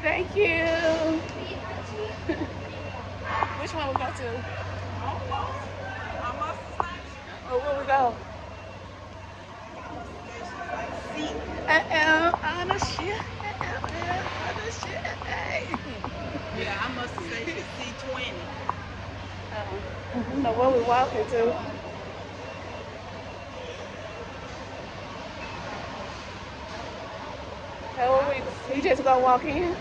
Thank you. Which one we go to? Oh, where we go? On the ship. On the ship. Yeah, I must have said C20. So where we walking to? We just gonna walk in?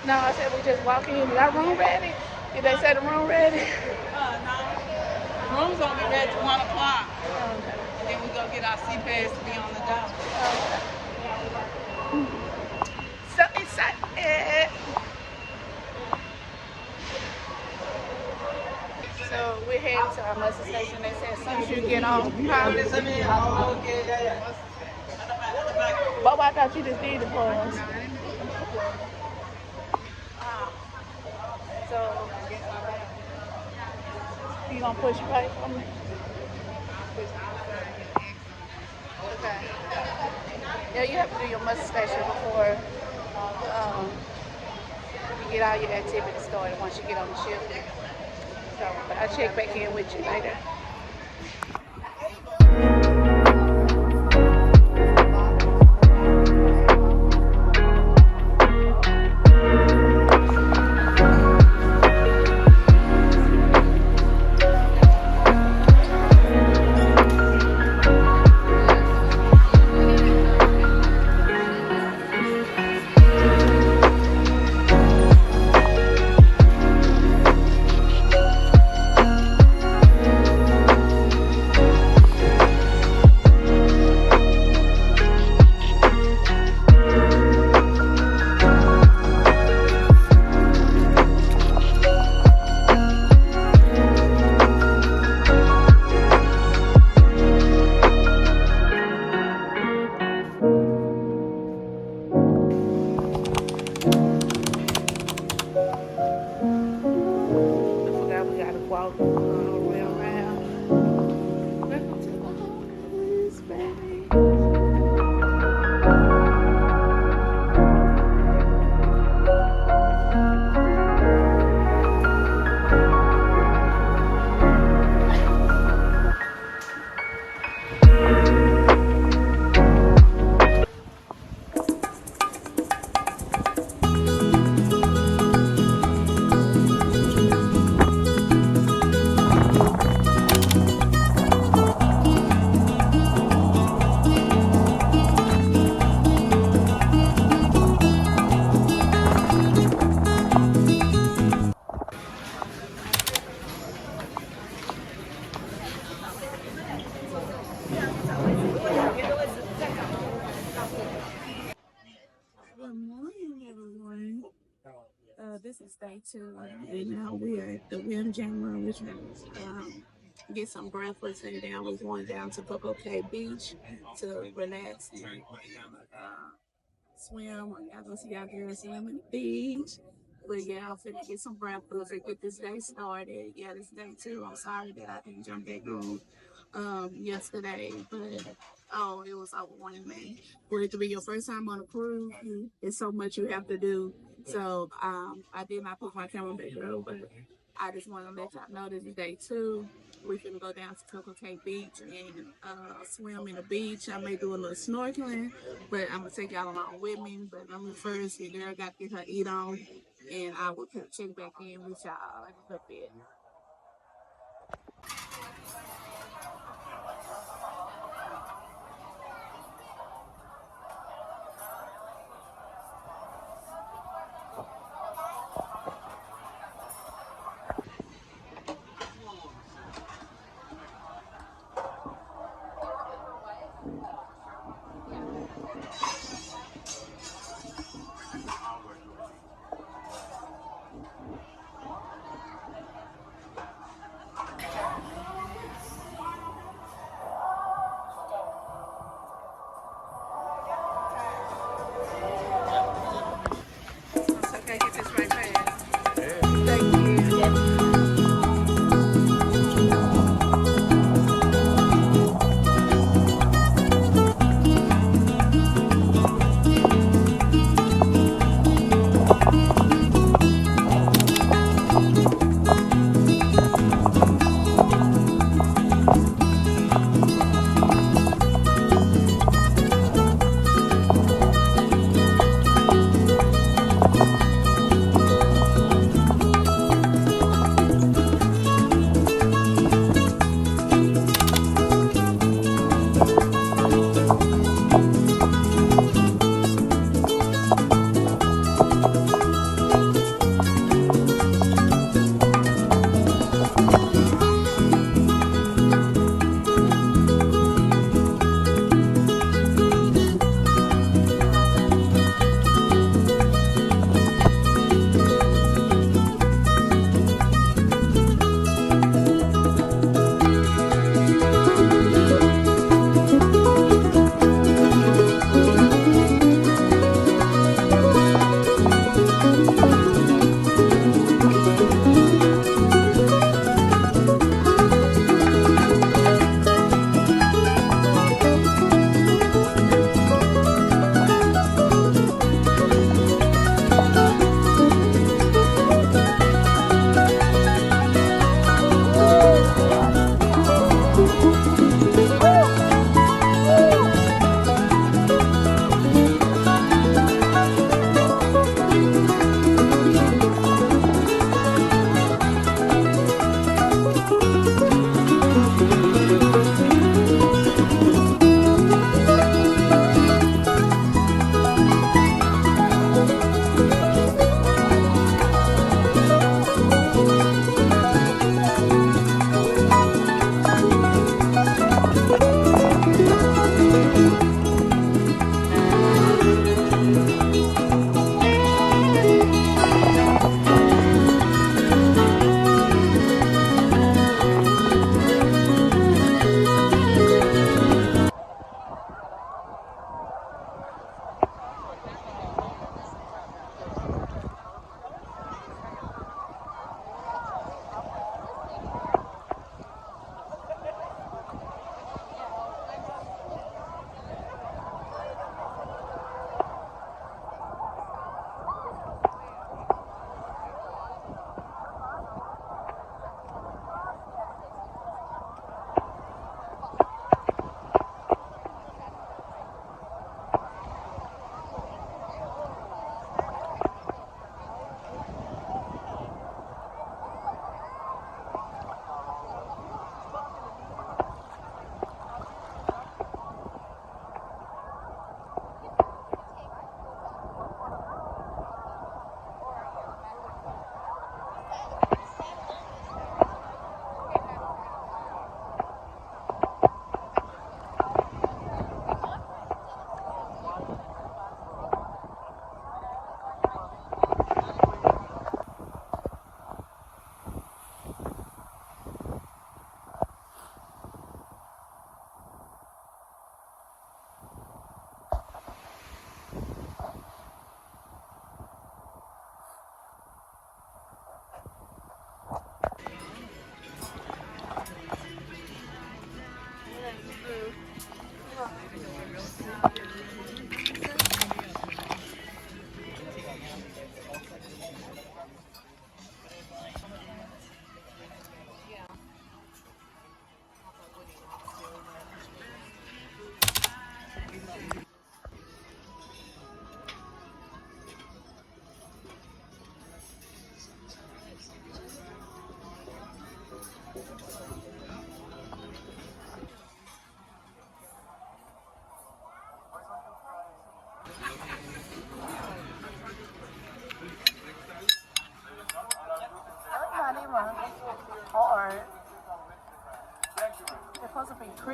No, I said we just walk in. Is our room ready? Did they say the room ready? No. The room's gonna be ready at 1 o'clock. Okay. And then we go get our C-Pass to be on the door. So excited. So we're headed to our bus station. They said as soon as you get on. But I thought you just did it for us. So you gonna push play for me? Okay. Yeah, you have to do your muscle station before you get all your activities started once you get on the ship. So I'll check back in with you later. Good morning, everyone. This is day 2, and now we are at the Wim Jam Room, which means get some breakfast, and then we're going down to Coco Cay Beach to relax and swim. Y'all gonna see our girls swim in the beach. But yeah, I'm finna get some breakfast and get this day started. Yeah, this is day 2. I'm sorry that I didn't jump back on yesterday, but it was overwhelming. For it to be your first time on a cruise, it's so much you have to do. So I did not put my camera back up, but I just want to let y'all know this is day 2. We finna go down to Coco Cay Beach and swim in the beach. I may do a little snorkeling, but I'm gonna take y'all along with me. But I'm gonna first, the girl got to get her eat on, and I will check back in with y'all in a little bit.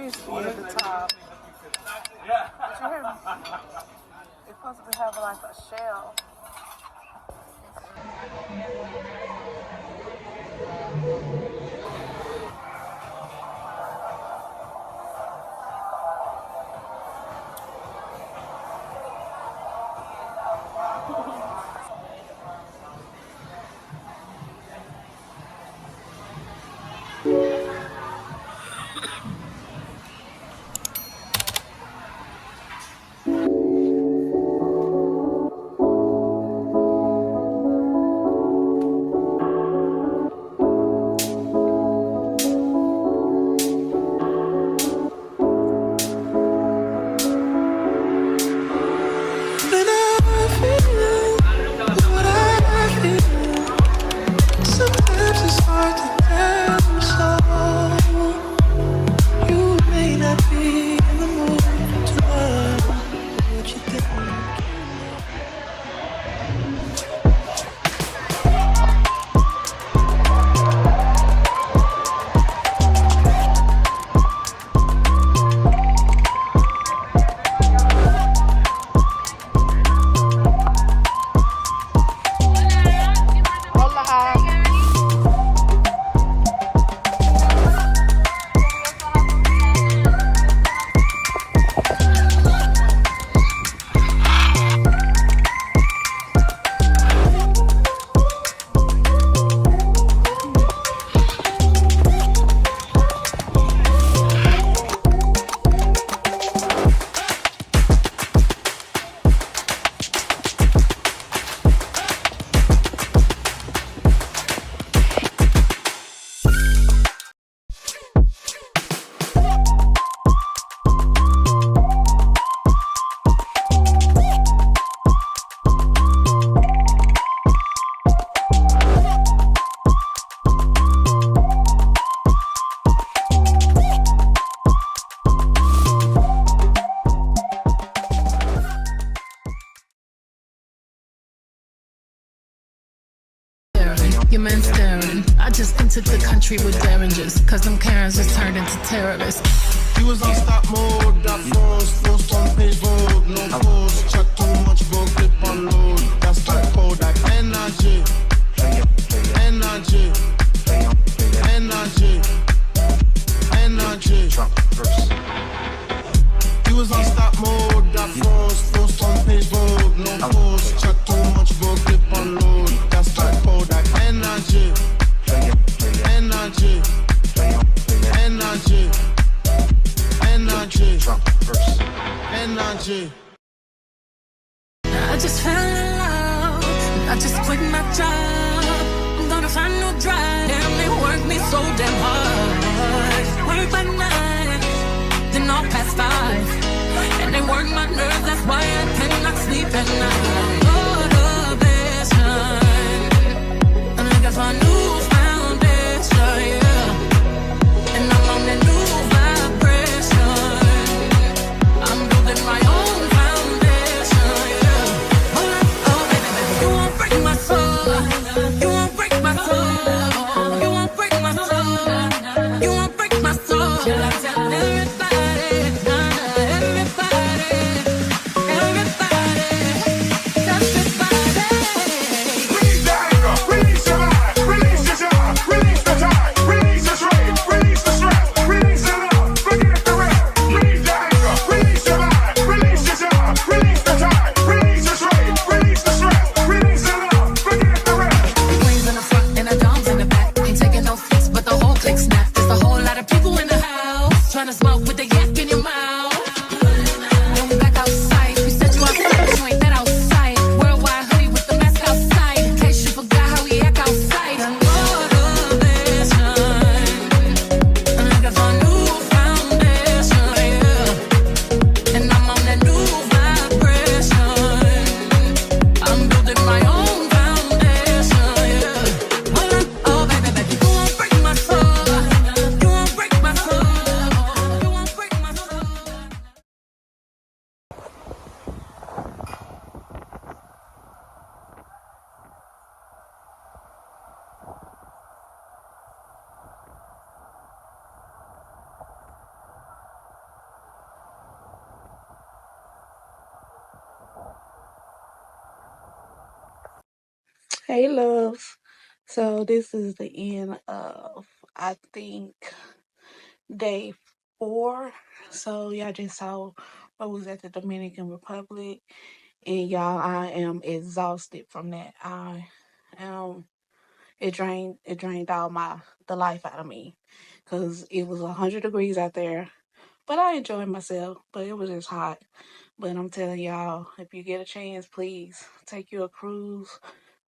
crispy at the top. Did you hear me? It's supposed to have like a shell. Your man staring. I just entered the country with derringers, cause them Karens just turned into terrorists. You was on stop mode, that force, post on page road, no pause, chat too much, go clip on load. That's that code, that energy, energy, energy, energy. You was on stop mode, that force, post on page road, no pause, chat too much, go clip on load. That's that code, that energy, energy, energy, energy, energy. I just fell in love. I just quit my job. I'm gonna find no drive. Damn, they work me so damn hard. Work by night, then all past 5. And they work my nerves, that's why I cannot sleep at night. Motivation, and I got my new foundation, yeah. And I'm on that new vibration. I'm building my own foundation, yeah. Oh, baby, baby, you won't break my soul. You won't break my soul. You won't break my soul. You won't break my soul. Everybody, everybody, everybody. Hey, loves. So this is the end of, I think, day 4. So y'all just saw I was at the Dominican Republic, and y'all, I am exhausted from that. Um, it drained all the life out of me, cause it was 100 degrees out there. But I enjoyed myself. But it was just hot. But I'm telling y'all, if you get a chance, please take you a cruise.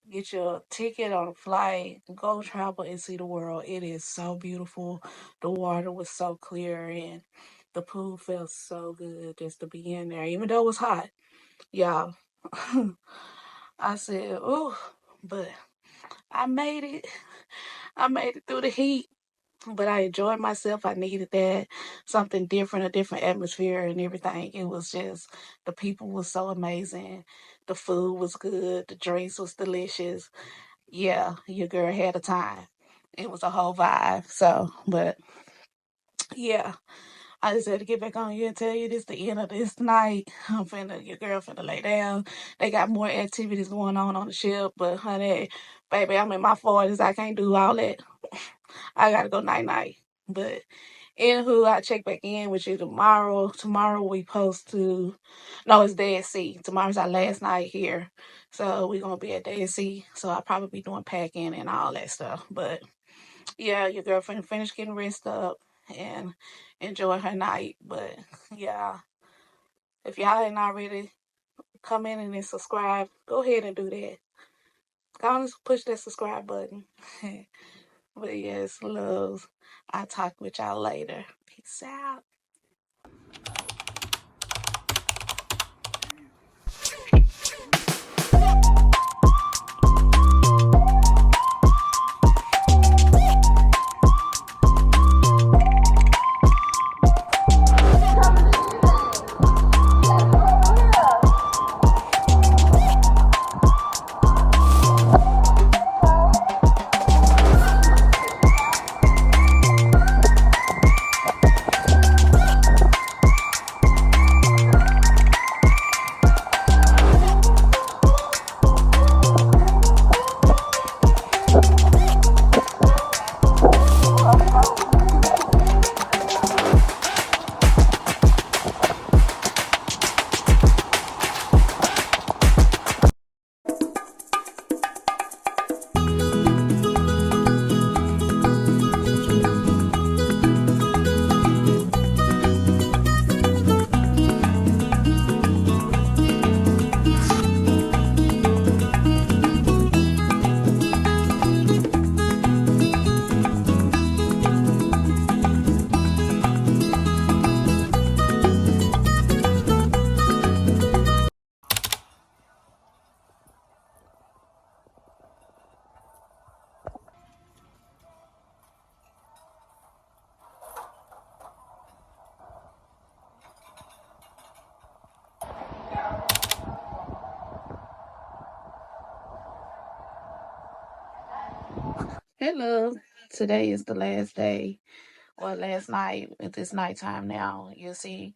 Get your ticket on a flight, go travel and see the world. It is so beautiful. The water was so clear and the pool felt so good just to be in there, even though it was hot. Y'all, I said, oh, but I made it. I made it through the heat, but I enjoyed myself. I needed that, something different, a different atmosphere and everything. It was just, the people was so amazing. The food was good. The drinks was delicious. Yeah, your girl had a time. It was a whole vibe. So, but yeah, I just had to get back on you and tell you this the end of this night. Your girl finna lay down. They got more activities going on the ship, but honey, baby, I'm in my 40s. I can't do all that. I gotta go night night. But anywho, I check back in with you tomorrow. Tomorrow we post to, no, it's Dead Sea. Tomorrow's our last night here. So we're gonna be at Dead Sea. So I'll probably be doing packing and all that stuff. But yeah, your girlfriend finished getting rest up and enjoy her night. But yeah, if y'all ain't already come in and then subscribe, go ahead and do that. Go on and push that subscribe button. But yes, loves. I'll talk with y'all later. Peace out. Hello. Today is the last day, or last night. It's nighttime now. You'll see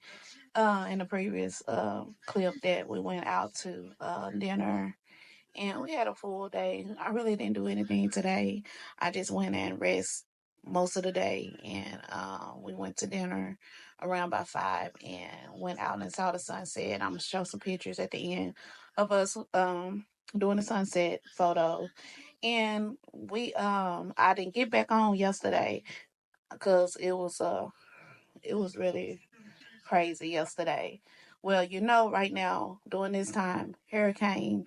in the previous clip that we went out to dinner, and we had a full day. I really didn't do anything today. I just went and rest most of the day, and we went to dinner around by 5 and went out and saw the sunset. I'm gonna show some pictures at the end of us doing the sunset photo. And I didn't get back on yesterday because it was really crazy yesterday. Well, right now, during this time, Hurricane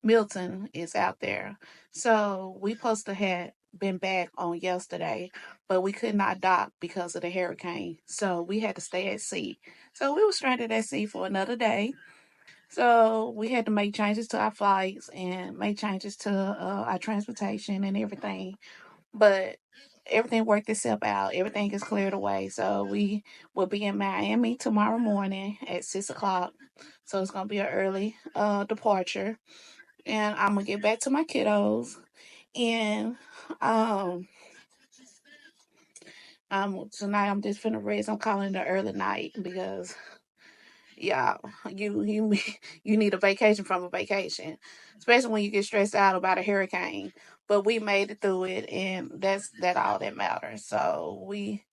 Milton is out there. So we supposed to have been back on yesterday, but we could not dock because of the hurricane. So we had to stay at sea. So we were stranded at sea for another day. So we had to make changes to our flights and make changes to our transportation and everything. But everything worked itself out. Everything is cleared away. So we will be in Miami tomorrow morning at 6 o'clock. So it's gonna be an early departure. And I'm gonna get back to my kiddos. And um tonight I'm just finna rest. I'm calling it an early night because Yeah, you you need a vacation from a vacation, especially when you get stressed out about a hurricane. But we made it through it, and that all that matters. So we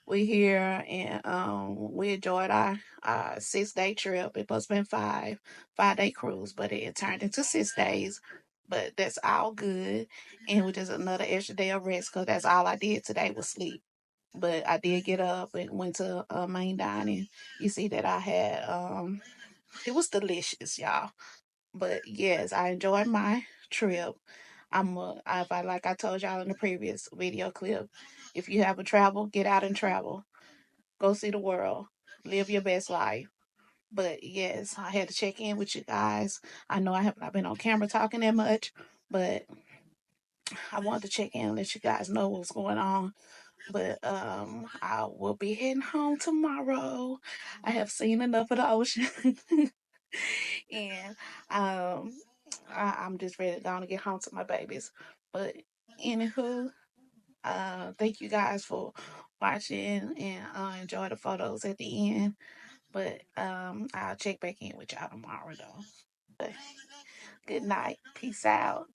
here, and we enjoyed our 6 day trip. It must have been 5 day cruise, but it turned into 6 days. But that's all good, and we just another extra day of rest because that's all I did today was sleep. But I did get up and went to main dining. You see that I had it was delicious, y'all. But yes, I enjoyed my trip. If I like I told y'all in the previous video clip, if you have a travel, get out and travel. Go see the world. Live your best life. But yes, I had to check in with you guys. I know I have not been on camera talking that much, but I wanted to check in and let you guys know what's going on. But I will be heading home tomorrow. I have seen enough of the ocean. And I'm just ready to go on and get home to my babies. But anywho, thank you guys for watching, and enjoy the photos at the end. But I'll check back in with y'all tomorrow though. But good night. Peace out.